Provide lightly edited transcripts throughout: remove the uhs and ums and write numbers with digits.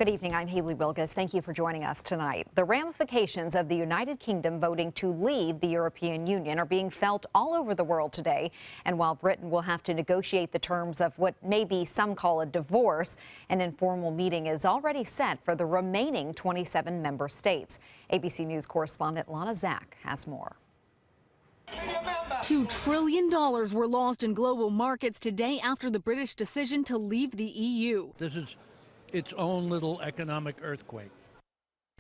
Good evening. I'm Haley Wilgus. Thank you for joining us tonight. The ramifications of the United Kingdom voting to leave the European Union are being felt all over the world today. And while Britain will have to negotiate the terms of what maybe some call a divorce, an informal meeting is already set for the remaining 27 member states. ABC News correspondent Lana Zak has more. $2 trillion were lost in global markets today after the British decision to leave the EU. This is its own little economic earthquake.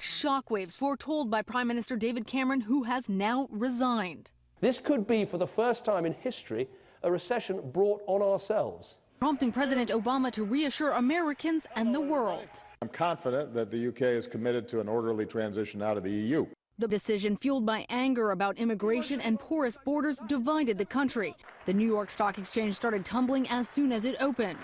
Shockwaves foretold by Prime Minister David Cameron, who has now resigned. This could be, for the first time in history, a recession brought on ourselves, Prompting President Obama to reassure Americans and the world. I'm confident that the UK is committed to an orderly transition out of the EU. The decision, fueled by anger about immigration and porous borders, divided the country. The New York Stock Exchange started tumbling as soon as it opened,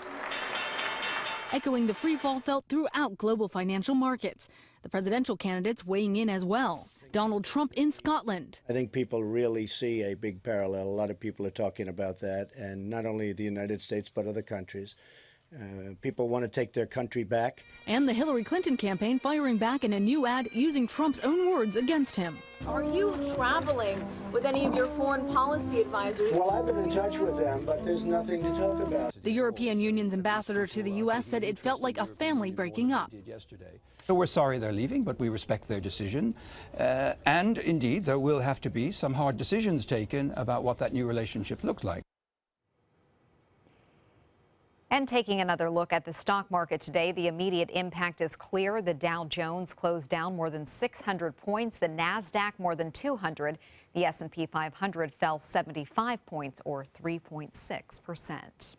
echoing the freefall felt throughout global financial markets. The presidential candidates weighing in as well. Donald Trump in Scotland. I think people really see a big parallel. A lot of people are talking about that, and not only the United States, but other countries. People want to take their country back. And the Hillary Clinton campaign firing back in a new ad using Trump's own words against him. Are you traveling with any of your foreign policy advisors? Well, I've been in touch with them, but there's nothing to talk about. The European Union's ambassador to the U.S. said it felt like a family breaking up. So we're sorry they're leaving, but we respect their decision. And indeed, there will have to be some hard decisions taken about what that new relationship looks like. And taking another look at the stock market today, the immediate impact is clear. The Dow Jones closed down more than 600 points, the Nasdaq more than 200. The S&P 500 fell 75 points, or 3.6%.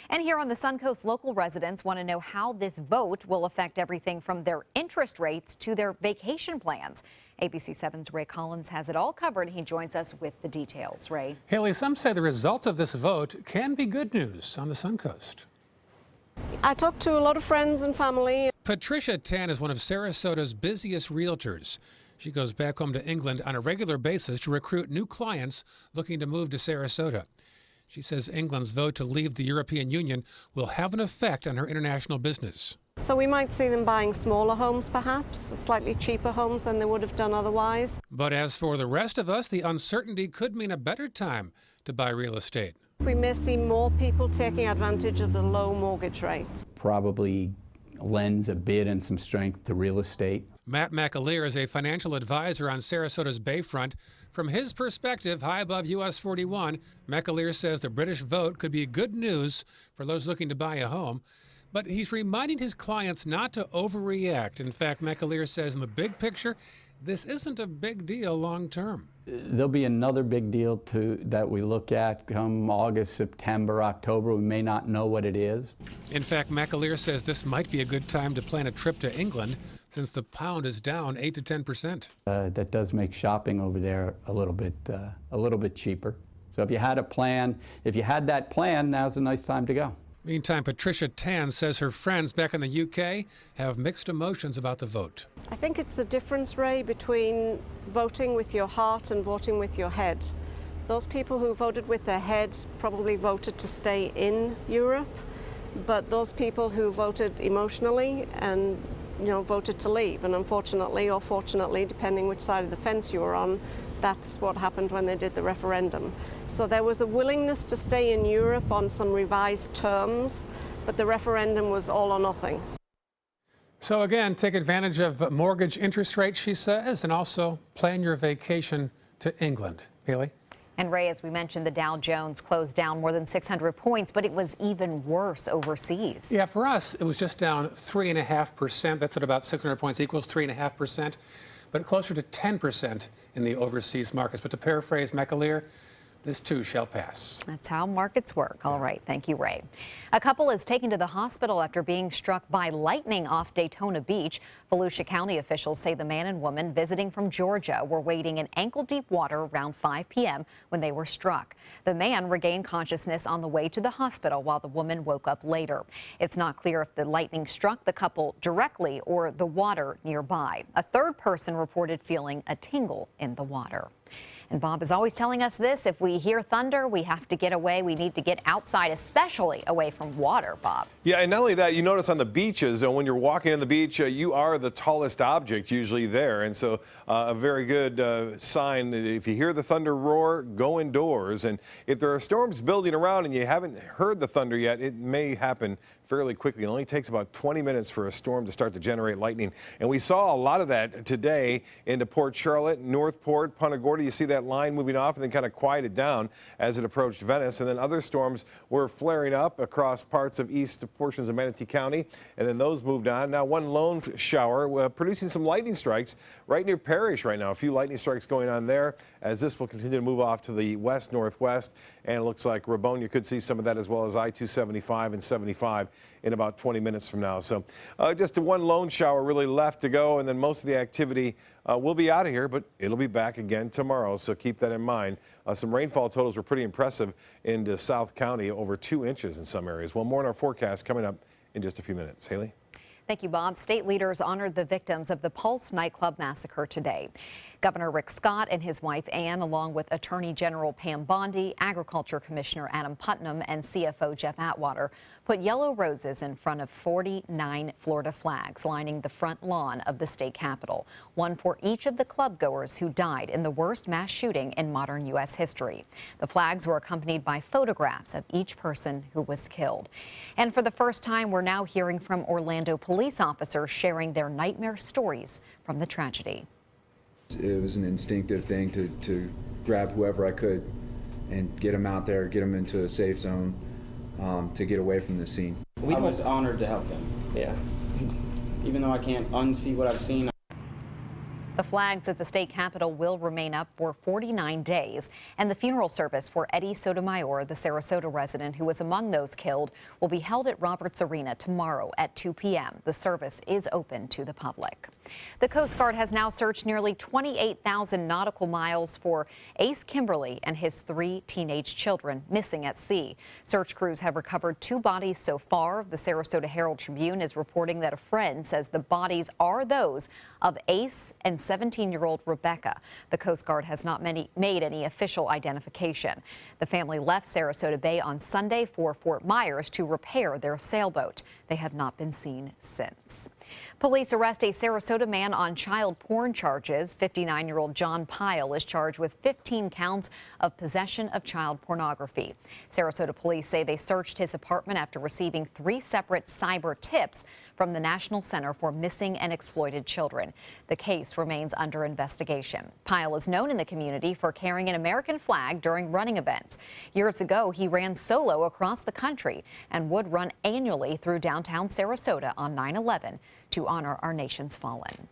And here on the Suncoast, local residents want to know how this vote will affect everything from their interest rates to their vacation plans. ABC 7's Ray Collins has it all covered. He joins us with the details. Ray. Haley, some say the results of this vote can be good news on the Suncoast. I talked to a lot of friends and family. Patricia Tan is one of Sarasota's busiest realtors. She goes back home to England on a regular basis to recruit new clients looking to move to Sarasota. She says England's vote to leave the European Union will have an effect on her international business. So we might see them buying smaller homes, perhaps, slightly cheaper homes than they would have done otherwise. But as for the rest of us, the uncertainty could mean a better time to buy real estate. We may see more people taking advantage of the low mortgage rates. Probably lends a bit and some strength to real estate. Matt McAleer is a financial advisor on Sarasota's Bayfront. From his perspective, high above US 41, McAleer says the British vote could be good news for those looking to buy a home. But he's reminding his clients not to overreact. In fact, McAleer says in the big picture, this isn't a big deal long term. There'll be another big deal that we look at come August, September, October. We may not know what it is. In fact, McAleer says this might be a good time to plan a trip to England since the pound is down 8 to 10%. That does make shopping over there a little bit cheaper. So if you had that plan, now's a nice time to go. Meantime, Patricia Tan says her friends back in the UK have mixed emotions about the vote. I think it's the difference, Ray, between voting with your heart and voting with your head. Those people who voted with their head probably voted to stay in Europe, but those people who voted emotionally and voted to leave, and unfortunately or fortunately, depending which side of the fence you were on, that's what happened when they did the referendum. So there was a willingness to stay in Europe on some revised terms, but the referendum was all or nothing. So again, take advantage of mortgage interest rates, she says, and also plan your vacation to England. Haley? And Ray, as we mentioned, the Dow Jones closed down more than 600 points, but it was even worse overseas. Yeah, for us, it was just down 3.5%. That's at about 600 points equals 3.5%, but closer to 10% in the overseas markets. But to paraphrase McAleer, this too shall pass. That's how markets work. All right. Thank you, Ray. A couple is taken to the hospital after being struck by lightning off Daytona Beach. Volusia County officials say the man and woman visiting from Georgia were wading in ankle-deep water around 5 p.m. when they were struck. The man regained consciousness on the way to the hospital while the woman woke up later. It's not clear if the lightning struck the couple directly or the water nearby. A third person reported feeling a tingle in the water. And Bob is always telling us this: if we hear thunder, we have to get away. We need to get outside, especially away from water, Bob. Yeah, and not only that, you notice on the beaches, when you're walking on the beach, you are the tallest object usually there. And so a very good sign that if you hear the thunder roar, go indoors. And if there are storms building around and you haven't heard the thunder yet, it may happen fairly quickly. It only takes about 20 minutes for a storm to start to generate lightning. And we saw a lot of that today into Port Charlotte, Northport, Punta Gorda. You see that line moving off and then kind of quieted down as it approached Venice. And then other storms were flaring up across parts of east portions of Manatee County. And then those moved on. Now one lone shower producing some lightning strikes right near Parrish right now. A few lightning strikes going on there as this will continue to move off to the west-northwest. And it looks like Rabone, you could see some of that, as well as I-275 and 75 in about 20 minutes from now. So just one lone shower really left to go, and then most of the activity will be out of here, but it'll be back again tomorrow. So keep that in mind. Some rainfall totals were pretty impressive into South County, over 2 inches in some areas. Well, more in our forecast coming up in just a few minutes. Haley? Thank you, Bob. State leaders honored the victims of the Pulse nightclub massacre today. Governor Rick Scott and his wife Ann, along with Attorney General Pam Bondi, Agriculture Commissioner Adam Putnam, and CFO Jeff Atwater, put yellow roses in front of 49 Florida flags lining the front lawn of the state capitol, one for each of the club goers who died in the worst mass shooting in modern U.S. history. The flags were accompanied by photographs of each person who was killed. And for the first time, we're now hearing from Orlando police officers sharing their nightmare stories from the tragedy. It was an instinctive thing to grab whoever I could and get them out there, get them into a safe zone to get away from the scene. I was honored to help them. Yeah. Even though I can't unsee what I've seen. The flags at the state capitol will remain up for 49 days, and the funeral service for Eddie Sotomayor, the Sarasota resident who was among those killed, will be held at Roberts Arena tomorrow at 2 p.m. The service is open to the public. The Coast Guard has now searched nearly 28,000 nautical miles for Ace Kimberly and his 3 teenage children missing at sea. Search crews have recovered 2 bodies so far. The Sarasota Herald Tribune is reporting that a friend says the bodies are those of Ace and 17-year-old Rebecca. The Coast Guard has not made any official identification. The family left Sarasota Bay on Sunday for Fort Myers to repair their sailboat. They have not been seen since. Police arrest a Sarasota man on child porn charges. 59-year-old John Pyle is charged with 15 counts of possession of child pornography. Sarasota police say they searched his apartment after receiving 3 separate cyber tips from the National Center for Missing and Exploited Children. The case remains under investigation. Pyle is known in the community for carrying an American flag during running events. Years ago, he ran solo across the country and would run annually through downtown Sarasota on 9/11 to honor our nation's fallen.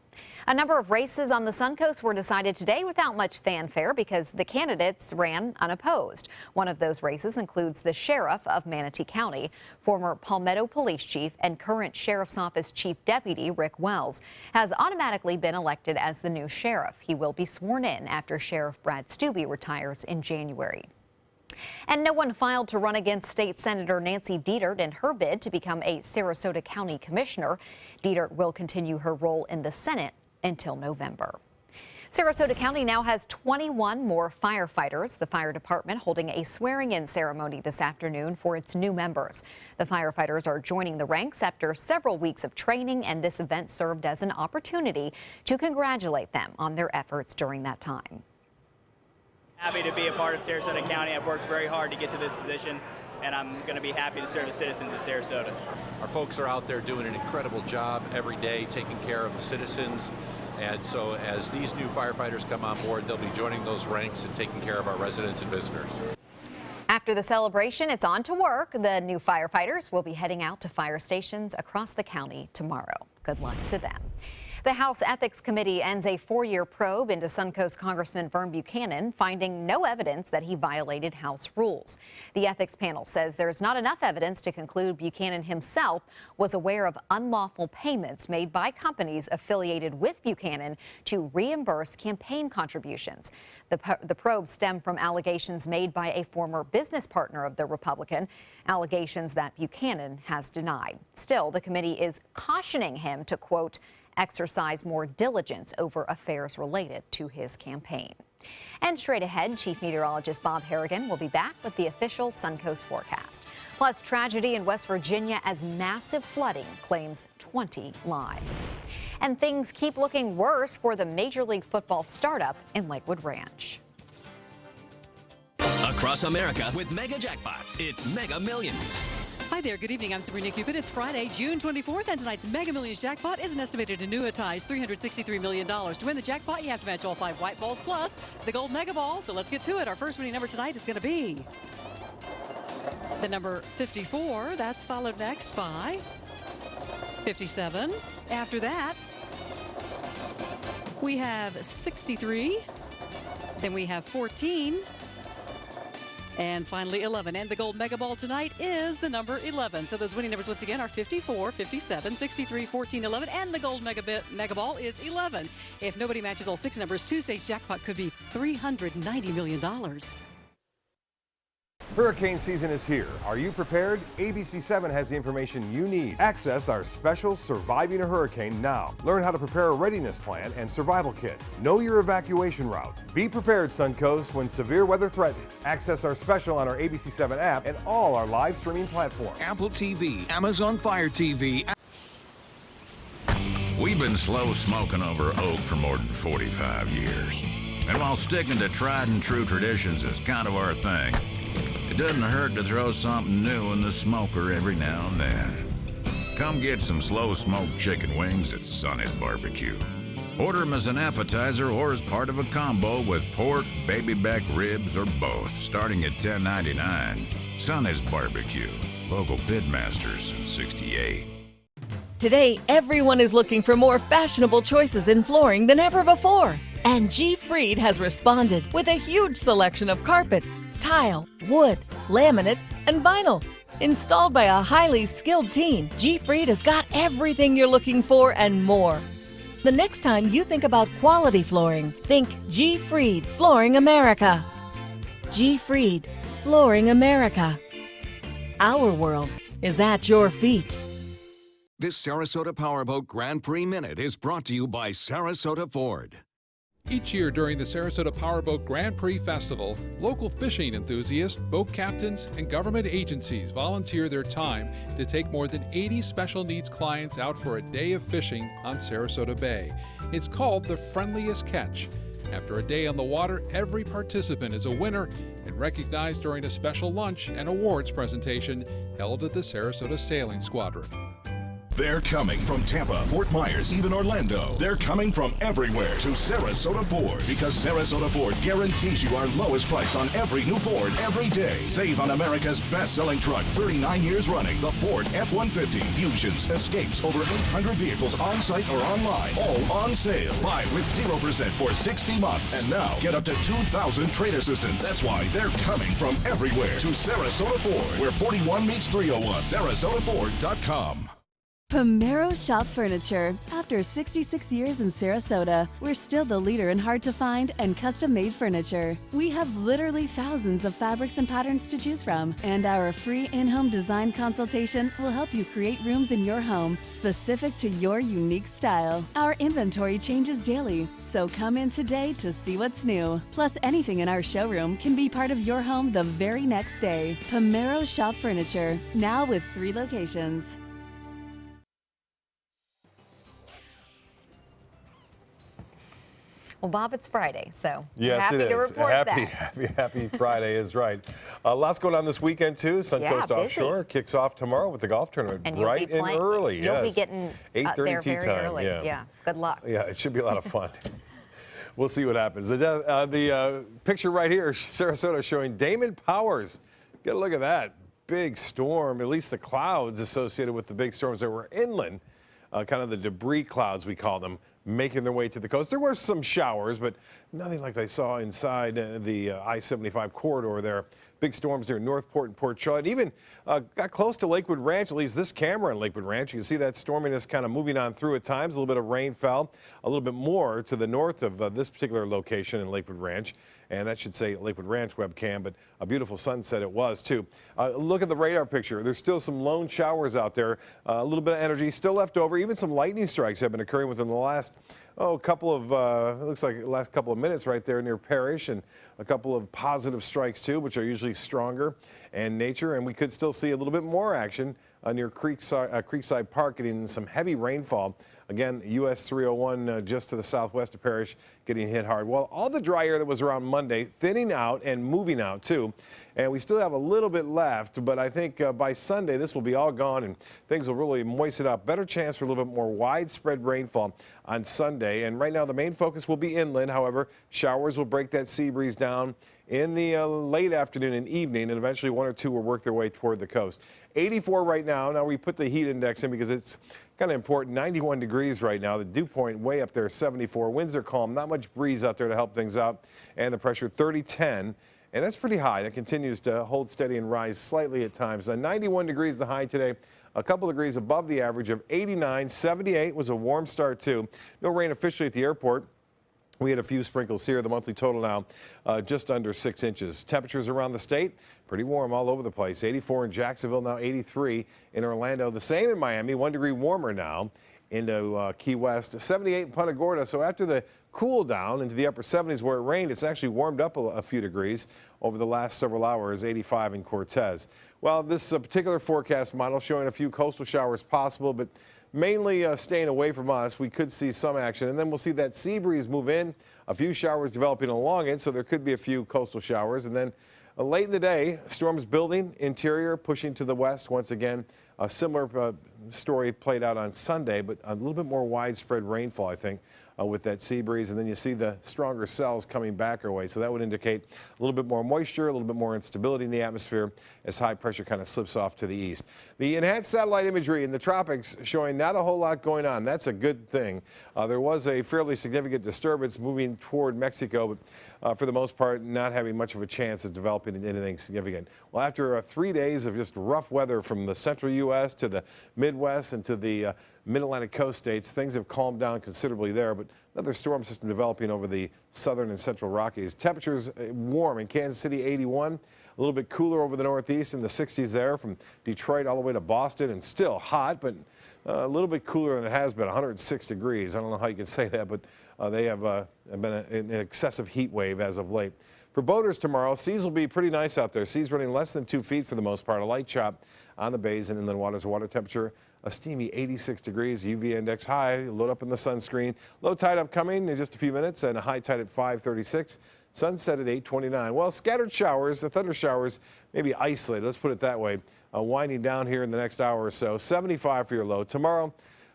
A number of races on the Suncoast were decided today without much fanfare because the candidates ran unopposed. One of those races includes the sheriff of Manatee County. Former Palmetto Police Chief and current Sheriff's Office Chief Deputy Rick Wells has automatically been elected as the new sheriff. He will be sworn in after Sheriff Brad Stubbe retires in January. And no one filed to run against State Senator Nancy Dietert in her bid to become a Sarasota County Commissioner. Dietert will continue her role in the Senate until November. Sarasota County now has 21 more firefighters. The fire department holding a swearing-in ceremony this afternoon for its new members. The firefighters are joining the ranks after several weeks of training, and this event served as an opportunity to congratulate them on their efforts during that time. Happy to be a part of Sarasota County. I've worked very hard to get to this position, and I'm going to be happy to serve the citizens of Sarasota. Our folks are out there doing an incredible job every day, taking care of the citizens. And so as these new firefighters come on board, they'll be joining those ranks and taking care of our residents and visitors. After the celebration, it's on to work. The new firefighters will be heading out to fire stations across the county tomorrow. Good luck to them. The House Ethics Committee ends a 4-year probe into Suncoast Congressman Vern Buchanan, finding no evidence that he violated House rules. The ethics panel says there's not enough evidence to conclude Buchanan himself was aware of unlawful payments made by companies affiliated with Buchanan to reimburse campaign contributions. The probe stemmed from allegations made by a former business partner of the Republican, allegations that Buchanan has denied. Still, the committee is cautioning him to, quote, exercise more diligence over affairs related to his campaign. And straight ahead, Chief Meteorologist Bob Harrigan will be back with the official Suncoast forecast. Plus, tragedy in West Virginia as massive flooding claims 20 lives. And things keep looking worse for the Major League Football startup in Lakewood Ranch. Across America with Mega Jackpots, it's Mega Millions. Hi there, good evening. I'm Sabrina Cupid. It's Friday, June 24th, and tonight's Mega Millions jackpot is an estimated annuitized $363 million. To win the jackpot, you have to match all 5 white balls plus the gold mega ball. So let's get to it. Our first winning number tonight is going to be the number 54. That's followed next by 57. After that, we have 63. Then we have 14. And finally, 11. And the gold mega ball tonight is the number 11. So those winning numbers once again are 54, 57, 63, 14, 11. And the gold mega ball is 11. If nobody matches all 6 numbers, Tuesday's jackpot could be $390 million. Hurricane season is here. Are you prepared? ABC7 has the information you need. Access our special Surviving a Hurricane now. Learn how to prepare a readiness plan and survival kit. Know your evacuation route. Be prepared, Suncoast, when severe weather threatens. Access our special on our ABC7 app and all our live streaming platforms. Apple TV, Amazon Fire TV. We've been slow smoking over oak for more than 45 years. And while sticking to tried and true traditions is kind of our thing, it doesn't hurt to throw something new in the smoker every now and then. Come get some slow-smoked chicken wings at Sonny's Barbecue. Order them as an appetizer or as part of a combo with pork, baby back ribs, or both, starting at $10.99. Sonny's Barbecue, local pitmasters since '68. Today, everyone is looking for more fashionable choices in flooring than ever before. And G. Fried has responded with a huge selection of carpets, tile, wood, laminate, and vinyl. Installed by a highly skilled team, G. Fried has got everything you're looking for and more. The next time you think about quality flooring, think G. Fried Flooring America. G. Fried Flooring America. Our world is at your feet. This Sarasota Powerboat Grand Prix Minute is brought to you by Sarasota Ford. Each year during the Sarasota Powerboat Grand Prix Festival, local fishing enthusiasts, boat captains, and government agencies volunteer their time to take more than 80 special needs clients out for a day of fishing on Sarasota Bay. It's called the Friendliest Catch. After a day on the water, every participant is a winner and recognized during a special lunch and awards presentation held at the Sarasota Sailing Squadron. They're coming from Tampa, Fort Myers, even Orlando. They're coming from everywhere to Sarasota Ford because Sarasota Ford guarantees you our lowest price on every new Ford every day. Save on America's best-selling truck, 39 years running, the Ford F-150. Fusions, Escapes, over 800 vehicles on-site or online, all on sale. Buy with 0% for 60 months. And now, get up to $2,000 trade assistance. That's why they're coming from everywhere to Sarasota Ford, where 41 meets 301. SarasotaFord.com. Pomero Shop Furniture. After 66 years in Sarasota, we're still the leader in hard-to-find and custom-made furniture. We have literally thousands of fabrics and patterns to choose from, and our free in-home design consultation will help you create rooms in your home specific to your unique style. Our inventory changes daily, so come in today to see what's new. Plus, anything in our showroom can be part of your home the very next day. Pomero Shop Furniture, now with 3 locations. Well, Bob, it's Friday, so yes, happy it is. to report Happy Friday is right. Lots going on this weekend, too. Suncoast Offshore kicks off tomorrow with the golf tournament and bright and early. You'll be getting 8:30 there tee very time. early. Yeah, good luck. Yeah, it should be a lot of fun. We'll see what happens. The picture right here, Sarasota, showing Damon Powers. Get a look at that. Big storm, at least the clouds associated with the big storms that were inland, kind of the debris clouds, we call them, making their way to the coast. There were some showers, but nothing like they saw inside the I-75 corridor there. Big storms near Northport and Port Charlotte. Even got close to Lakewood Ranch, at least this camera in Lakewood Ranch. You can see that storminess kind of moving on through at times. A little bit of rain fell, a little bit more to the north of this particular location in Lakewood Ranch. And that should say Lakewood Ranch webcam, but a beautiful sunset it was, too. Look at the radar picture. There's still some lone showers out there, a little bit of energy still left over. Even some lightning strikes have been occurring within the last a couple of, it looks like the last couple of minutes right there near Parrish, and a couple of positive strikes too, which are usually stronger in nature. And we could still see a little bit more action near Creekside Park, getting some heavy rainfall. Again, US 301 just to the southwest of Parrish getting hit hard. Well, all the dry air that was around Monday thinning out and moving out too. And we still have a little bit left, but I think by Sunday this will be all gone and things will really moisten up. Better chance for a little bit more widespread rainfall on Sunday. And right now the main focus will be inland. However, showers will break that sea breeze down in the late afternoon and evening, and eventually one or two will work their way toward the coast. 84 right now. Now we put the heat index in because it's kind of important. 91 degrees right now. The dew point way up there, 74. Winds are calm. Not much breeze out there to help things out. And the pressure 30-10. And that's pretty high. That continues to hold steady and rise slightly at times. 91 degrees the high today. A couple degrees above the average of 89. 78 was a warm start too. No rain officially at the airport. We had a few sprinkles here. The monthly total now just under 6 inches. Temperatures around the state, pretty warm all over the place. 84 in Jacksonville, now 83 in Orlando. The same in Miami, 1 degree warmer now into Key West. 78 in Punta Gorda. So after the cool down into the upper 70s where it rained, it's actually warmed up a few degrees over the last several hours. 85 in Cortez. Well, this particular forecast model showing a few coastal showers possible, but mainly staying away from us. We could see some action, and then we'll see that sea breeze move in, a few showers developing along it, so there could be a few coastal showers. And then late in the day, storms building, interior pushing to the west once again. A similar story played out on Sunday, but a little bit more widespread rainfall, I think, with that sea breeze. And then you see the stronger cells coming back our way. So that would indicate a little bit more moisture, a little bit more instability in the atmosphere as high pressure kind of slips off to the east. The enhanced satellite imagery in the tropics showing not a whole lot going on. That's a good thing. There was a fairly significant disturbance moving toward Mexico, but for the most part, not having much of a chance of developing into anything significant. Well, after 3 days of just rough weather from the central U.S. to the Midwest and to the mid-Atlantic coast states, things have calmed down considerably there, but another storm system developing over the southern and central Rockies. Temperatures warm in Kansas City, 81. A little bit cooler over the Northeast in the 60s there, from Detroit all the way to Boston, and still hot, but a little bit cooler than it has been, 106 degrees. I don't know how you can say that, but they have been an excessive heat wave as of late. For boaters tomorrow, seas will be pretty nice out there. Seas running less than 2 feet for the most part. A light chop on the bays and inland waters. Water temperature, a steamy 86 degrees. UV index high. Load up in the sunscreen. Low tide upcoming in just a few minutes, and a high tide at 5:36. Sunset at 8:29. Well, scattered showers, the thunder showers, maybe isolated. Let's put it that way. Winding down here in the next hour or so. 75 for your low. Tomorrow,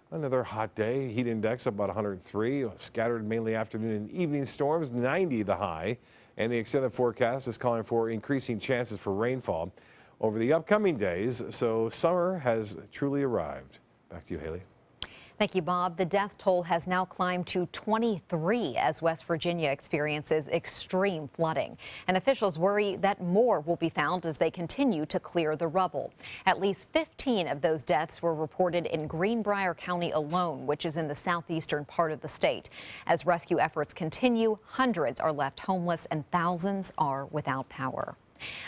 another hot day. Heat index about 103. Scattered mainly afternoon and evening storms. 90 the high. And the extended forecast is calling for increasing chances for rainfall over the upcoming days. So summer has truly arrived. Back to you, Haley. Thank you, Bob. The death toll has now climbed to 23 as West Virginia experiences extreme flooding. And officials worry that more will be found as they continue to clear the rubble. At least 15 of those deaths were reported in Greenbrier County alone, which is in the southeastern part of the state. As rescue efforts continue, hundreds are left homeless and thousands are without power.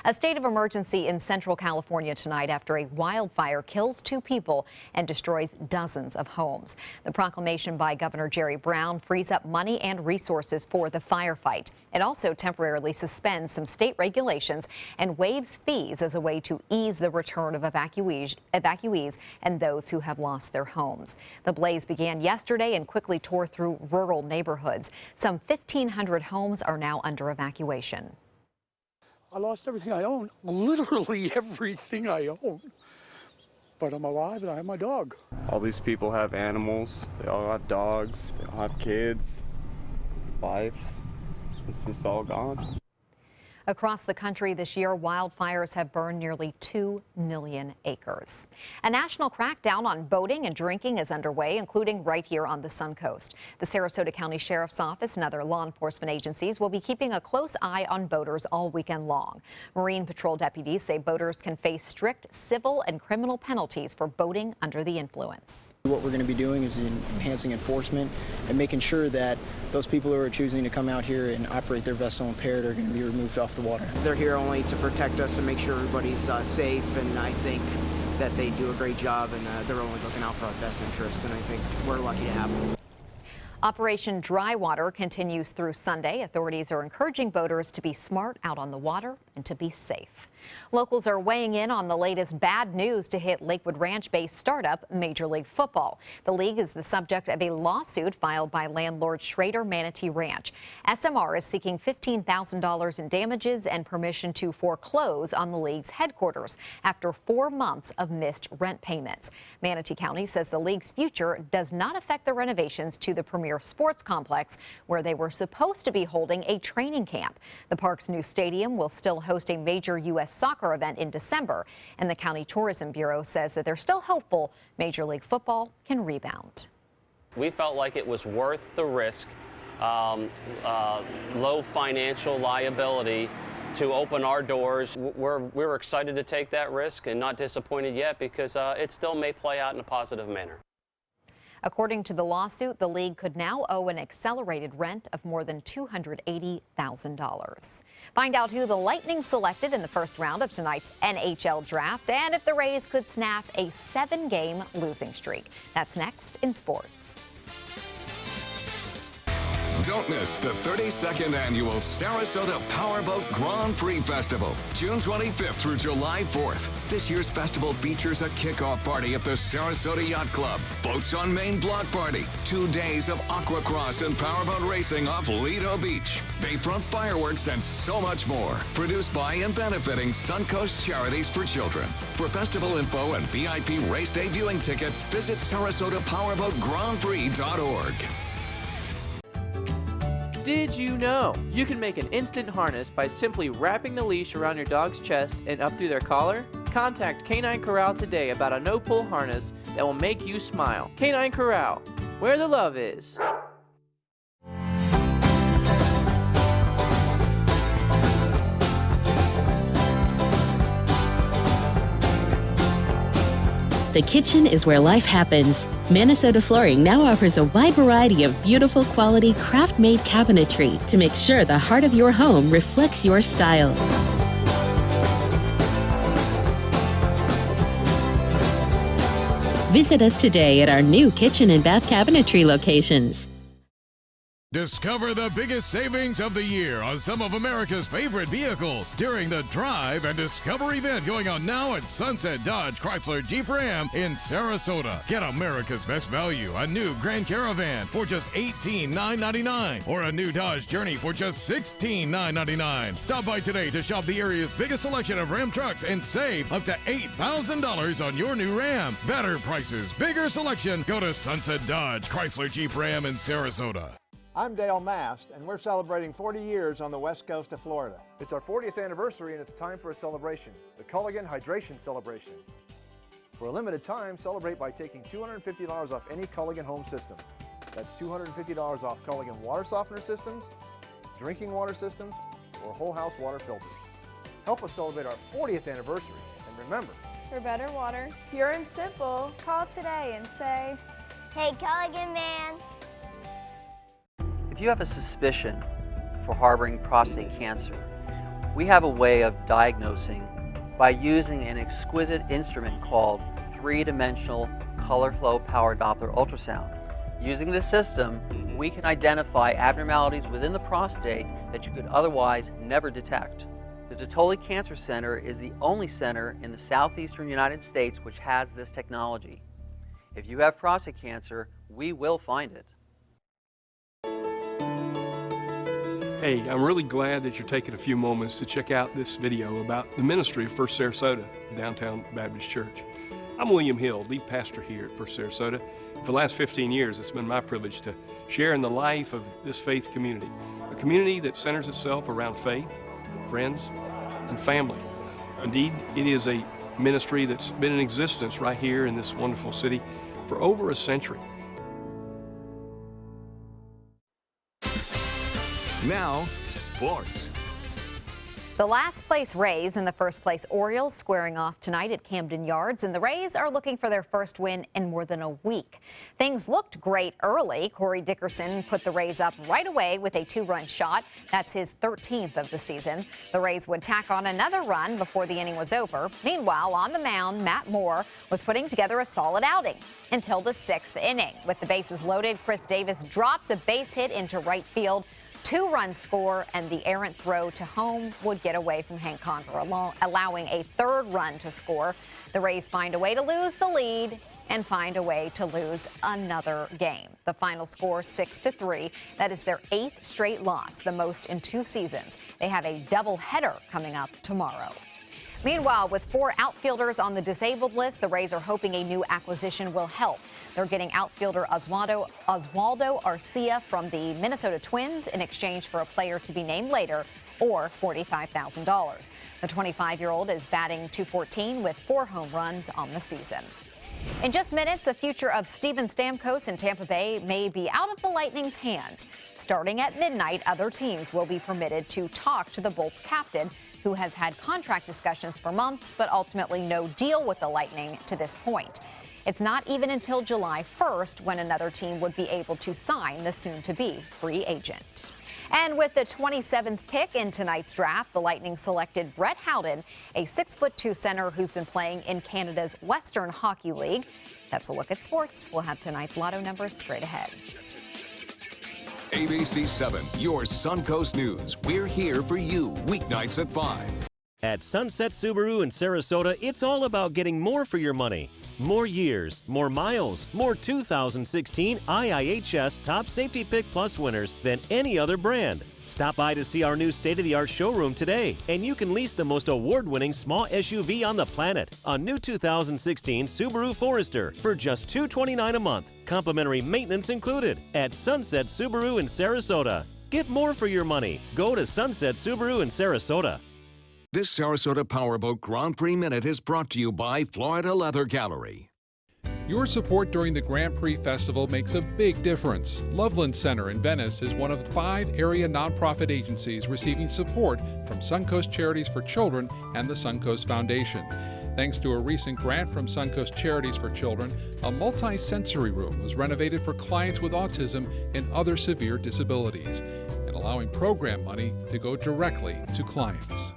A state of emergency in central California tonight after a wildfire kills 2 people and destroys dozens of homes. The proclamation by Governor Jerry Brown frees up money and resources for the firefight. It also temporarily suspends some state regulations and waives fees as a way to ease the return of evacuees and those who have lost their homes. The blaze began yesterday and quickly tore through rural neighborhoods. Some 1,500 homes are now under evacuation. I lost everything I own, literally everything I own. But I'm alive and I have my dog. All these people have animals, they all have dogs, they all have kids, wives. It's just all gone. Across the country this year, wildfires have burned nearly 2 million acres. A national crackdown on boating and drinking is underway, including right here on the Suncoast. The Sarasota County Sheriff's Office and other law enforcement agencies will be keeping a close eye on boaters all weekend long. Marine Patrol deputies say boaters can face strict civil and criminal penalties for boating under the influence. What we're going to be doing is enhancing enforcement and making sure that those people who are choosing to come out here and operate their vessel impaired are going to be removed off the water. They're here only to protect us and make sure everybody's safe, and I think that they do a great job, and they're only looking out for our best interests, and I think we're lucky to have them. Operation Dry Water continues through Sunday. Authorities are encouraging boaters to be smart out on the water and to be safe. Locals are weighing in on the latest bad news to hit Lakewood Ranch-based startup Major League Football. The league is the subject of a lawsuit filed by landlord Schrader Manatee Ranch. SMR is seeking $15,000 in damages and permission to foreclose on the league's headquarters after 4 months of missed rent payments. Manatee County says the league's future does not affect the renovations to the Premier Sports Complex, where they were supposed to be holding a training camp. The park's new stadium will still host a major U.S. soccer event in December, and the County Tourism Bureau says that they're still hopeful Major League Football can rebound. We felt like it was worth the risk, low financial liability to open our doors. We're excited to take that risk and not disappointed yet because it still may play out in a positive manner. According to the lawsuit, the league could now owe an accelerated rent of more than $280,000. Find out who the Lightning selected in the first round of tonight's NHL draft and if the Rays could snap a 7-game losing streak. That's next in sports. Don't miss the 32nd annual Sarasota Powerboat Grand Prix Festival, June 25th through July 4th. This year's festival features a kickoff party at the Sarasota Yacht Club, Boats on Main block party, 2 days of aquacross and powerboat racing off Lido Beach, Bayfront fireworks, and so much more. Produced by and benefiting Suncoast Charities for Children. For festival info and VIP race day viewing tickets, visit SarasotaPowerboatGrandPrix.org. Did you know you can make an instant harness by simply wrapping the leash around your dog's chest and up through their collar? Contact Canine Corral today about a no-pull harness that will make you smile. Canine Corral, where the love is. The kitchen is where life happens. Minnesota Flooring now offers a wide variety of beautiful quality craft-made cabinetry to make sure the heart of your home reflects your style. Visit us today at our new kitchen and bath cabinetry locations. Discover the biggest savings of the year on some of America's favorite vehicles during the Drive and Discover event going on now at Sunset Dodge Chrysler Jeep Ram in Sarasota. Get America's best value, a new Grand Caravan for just $18,999 or a new Dodge Journey for just $16,999. Stop by today to shop the area's biggest selection of Ram trucks and save up to $8,000 on your new Ram. Better prices, bigger selection. Go to Sunset Dodge Chrysler Jeep Ram in Sarasota. I'm Dale Mast, and we're celebrating 40 years on the west coast of Florida. It's our 40th anniversary, and it's time for a celebration, the Culligan Hydration Celebration. For a limited time, celebrate by taking $250 off any Culligan home system. That's $250 off Culligan water softener systems, drinking water systems, or whole house water filters. Help us celebrate our 40th anniversary, and remember, for better water, pure and simple, call today and say, "Hey, Culligan man." If you have a suspicion for harboring prostate cancer, we have a way of diagnosing by using an exquisite instrument called three-dimensional color flow power Doppler ultrasound. Using this system, we can identify abnormalities within the prostate that you could otherwise never detect. The Dotoli Cancer Center is the only center in the southeastern United States which has this technology. If you have prostate cancer, we will find it. Hey, I'm really glad that you're taking a few moments to check out this video about the ministry of First Sarasota Downtown Baptist Church. I'm William Hill, lead pastor here at First Sarasota. For the last 15 years, it's been my privilege to share in the life of this faith community, a community that centers itself around faith, friends, and family. Indeed, it is a ministry that's been in existence right here in this wonderful city for over a century. Now, sports. The last place Rays and the first place Orioles squaring off tonight at Camden Yards, and the Rays are looking for their first win in more than a week. Things looked great early. Corey Dickerson put the Rays up right away with a 2-run shot. That's his 13th of the season. The Rays would tack on another run before the inning was over. Meanwhile, on the mound, Matt Moore was putting together a solid outing until the 6th inning. With the bases loaded, Chris Davis drops a base hit into right field. 2-run score, and the errant throw to home would get away from Hank Conker, allowing a 3rd run to score. The Rays find a way to lose the lead and find a way to lose another game. The final score, 6-3. That is their 8th straight loss, the most in 2 seasons. They have a doubleheader coming up tomorrow. Meanwhile, with 4 outfielders on the disabled list, the Rays are hoping a new acquisition will help. They're getting outfielder Oswaldo Arcia from the Minnesota Twins in exchange for a player to be named later, or $45,000. The 25-year-old is batting .214 with 4 home runs on the season. In just minutes, the future of Steven Stamkos in Tampa Bay may be out of the Lightning's hands. Starting at midnight, other teams will be permitted to talk to the Bolts captain, who has had contract discussions for months, but ultimately no deal with the Lightning to this point. It's not even until July 1st when another team would be able to sign the soon-to-be free agent. And with the 27th pick in tonight's draft, the Lightning selected Brett Howden, a 6'2" center who's been playing in Canada's Western Hockey League. That's a look at sports. We'll have tonight's lotto numbers straight ahead. ABC 7, your Suncoast News. We're here for you weeknights at 5. At Sunset Subaru in Sarasota, it's all about getting more for your money. More years, more miles, more 2016 IIHS Top Safety Pick Plus winners than any other brand. Stop by to see our new state-of-the-art showroom today, and you can lease the most award-winning small SUV on the planet, a new 2016 Subaru Forester, for just $229 a month. Complimentary maintenance included at Sunset Subaru in Sarasota. Get more for your money. Go to Sunset Subaru in Sarasota. This Sarasota Powerboat Grand Prix Minute is brought to you by Florida Leather Gallery. Your support during the Grand Prix Festival makes a big difference. Loveland Center in Venice is one of 5 area nonprofit agencies receiving support from Suncoast Charities for Children and the Suncoast Foundation. Thanks to a recent grant from Suncoast Charities for Children, a multi-sensory room was renovated for clients with autism and other severe disabilities, and allowing program money to go directly to clients.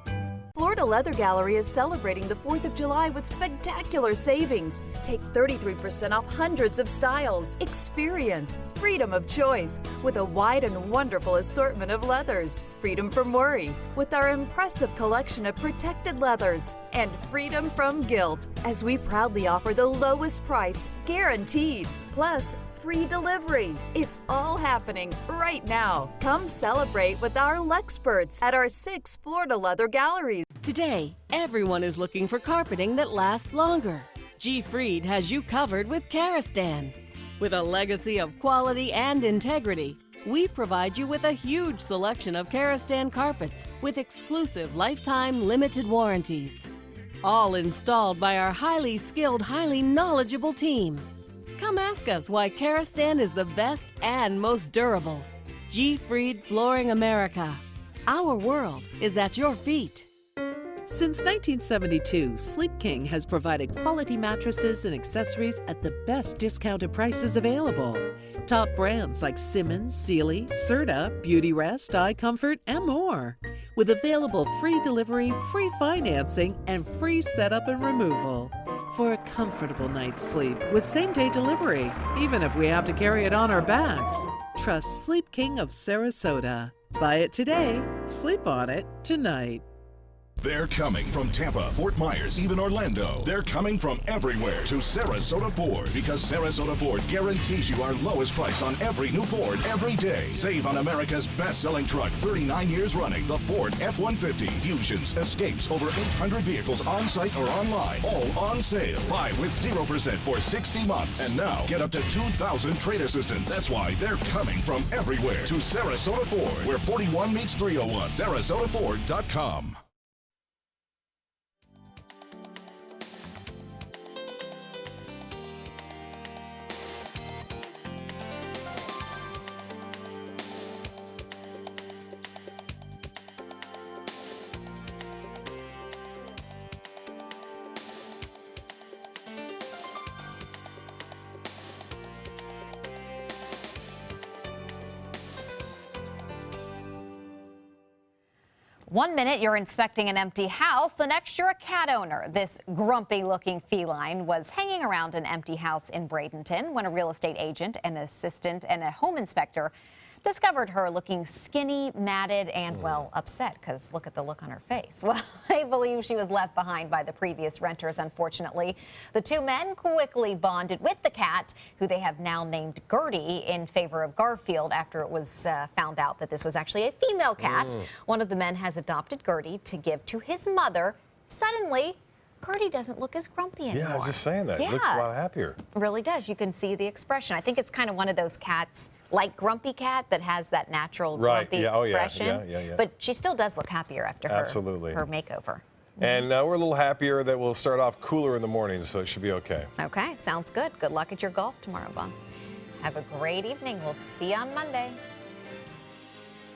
Florida Leather Gallery is celebrating the 4th of July with spectacular savings. Take 33% off hundreds of styles. Experience freedom of choice with a wide and wonderful assortment of leathers. Freedom from worry with our impressive collection of protected leathers. And freedom from guilt as we proudly offer the lowest price guaranteed. Plus, free delivery. It's all happening right now. Come celebrate with our Lexperts at our 6 Florida Leather Galleries. Today, everyone is looking for carpeting that lasts longer. G. Fried has you covered with Karastan. With a legacy of quality and integrity, we provide you with a huge selection of Karastan carpets with exclusive lifetime limited warranties. All installed by our highly skilled, highly knowledgeable team. Come ask us why Karastan is the best and most durable. G. Fried Flooring America. Our world is at your feet. Since 1972, Sleep King has provided quality mattresses and accessories at the best discounted prices available. Top brands like Simmons, Sealy, Serta, Beautyrest, iComfort, and more. With available free delivery, free financing, and free setup and removal. For a comfortable night's sleep with same-day delivery, even if we have to carry it on our backs. Trust Sleep King of Sarasota. Buy it today, sleep on it tonight. They're coming from Tampa, Fort Myers, even Orlando. They're coming from everywhere to Sarasota Ford because Sarasota Ford guarantees you our lowest price on every new Ford every day. Save on America's best-selling truck, 39 years running, the Ford F-150, Fusions, Escapes, over 800 vehicles on-site or online, all on sale. Buy with 0% for 60 months. And now, get up to $2,000 trade assistance. That's why they're coming from everywhere to Sarasota Ford, where 41 meets 301. SarasotaFord.com. 1 minute you're inspecting an empty house, the next you're a cat owner. This grumpy-looking feline was hanging around an empty house in Bradenton when a real estate agent, an assistant, and a home inspector discovered her looking skinny, matted, and, well, upset, because look at the look on her face. Well, they believe she was left behind by the previous renters, unfortunately. The two men quickly bonded with the cat, who they have now named Gertie, in favor of Garfield after it was found out that this was actually a female cat. One of the men has adopted Gertie to give to his mother. Suddenly, Gertie doesn't look as grumpy anymore. Yeah, I was just saying that. It looks a lot happier. It really does. You can see the expression. I think it's kind of one of those cats, like Grumpy Cat, that has that natural grumpy expression. Yeah. But she still does look happier after her makeover. And we're a little happier that we'll start off cooler in the mornings, so it should be okay. Okay, sounds good. Good luck at your golf tomorrow, Bob. Have a great evening. We'll see you on Monday.